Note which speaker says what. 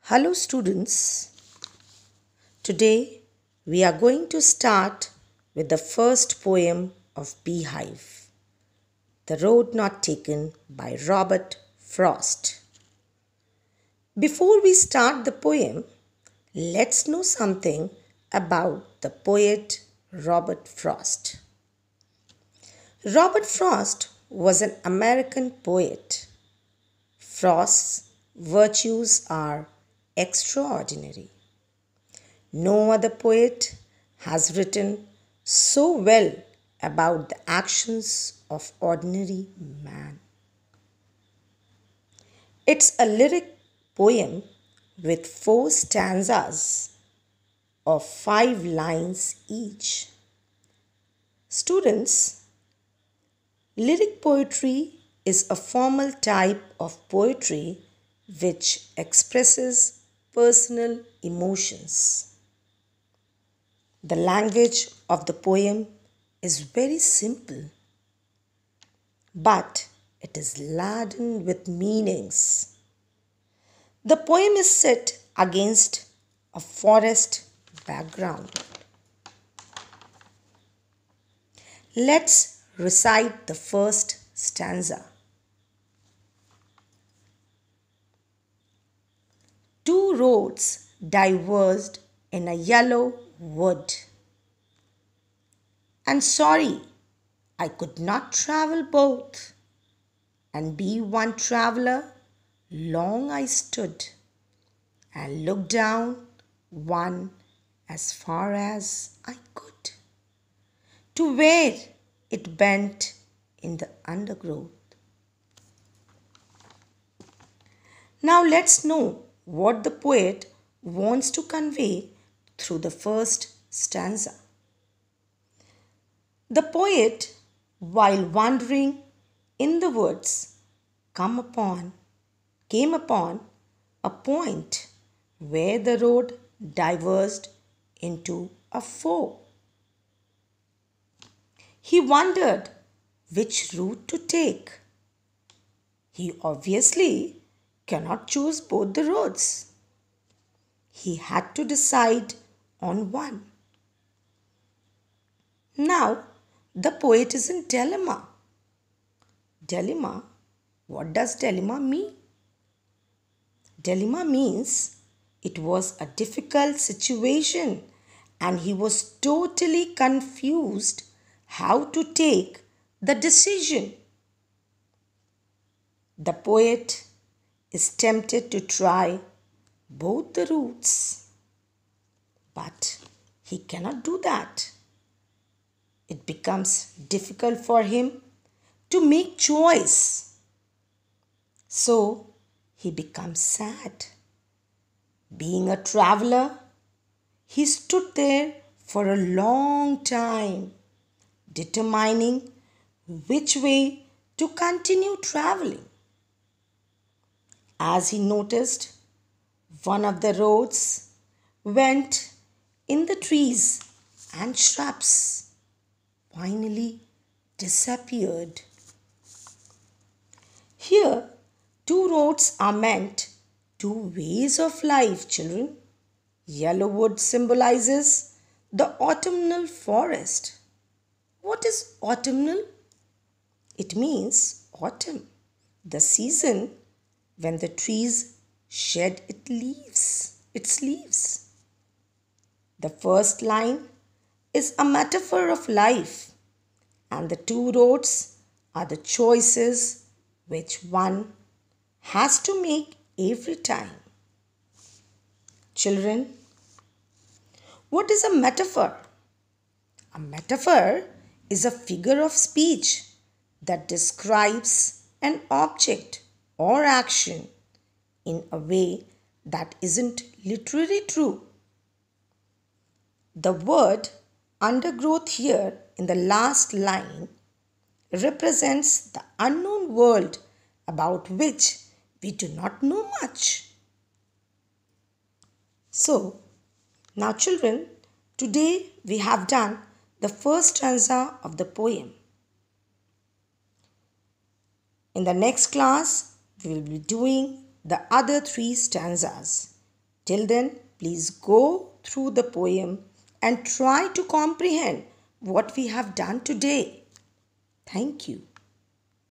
Speaker 1: Hello students, today we are going to start with the first poem of Beehive, The Road Not Taken by Robert Frost. Before we start the poem, let's know something about the poet Robert Frost. Robert Frost was an American poet. Frost's virtues are extraordinary. No other poet has written so well about the actions of ordinary man. It's a lyric poem with 4 stanzas of 5 lines each. Students, lyric poetry is a formal type of poetry which expresses personal emotions. The language of the poem is very simple, but it is laden with meanings. The poem is set against a forest background. Let's recite the first stanza. Two roads diverged in a yellow wood. And sorry, I could not travel both. And be one traveler, long I stood and looked down one as far as I could, to where it bent in the undergrowth. Now let's know what the poet wants to convey through the first stanza. The poet, while wandering in the woods, came upon a point where the road diverged into a four. He wondered which route to take. He obviously cannot choose both the roads. He had to decide on one. Now, the poet is in dilemma. Dilemma? What does dilemma mean? Dilemma means it was a difficult situation and he was totally confused how to take the decision. The poet is tempted to try both the routes, but he cannot do that. It becomes difficult for him to make choice. So he becomes sad. Being a traveler, he stood there for a long time, determining which way to continue traveling. As he noticed, one of the roads went in the trees and shrubs, finally disappeared. Here, two roads are meant two ways of life, children. Yellow wood symbolizes the autumnal forest. What is autumnal? It means autumn, the season when the trees shed its leaves. The first line is a metaphor of life, and the two roads are the choices which one has to make every time. Children, what is a metaphor? A metaphor is a figure of speech that describes an object or action in a way that isn't literally true. The word undergrowth here in the last line represents the unknown world about which we do not know much. So, now children, today we have done the first stanza of the poem. In the next class, we will be doing the other 3 stanzas. Till then, please go through the poem and try to comprehend what we have done today. Thank you.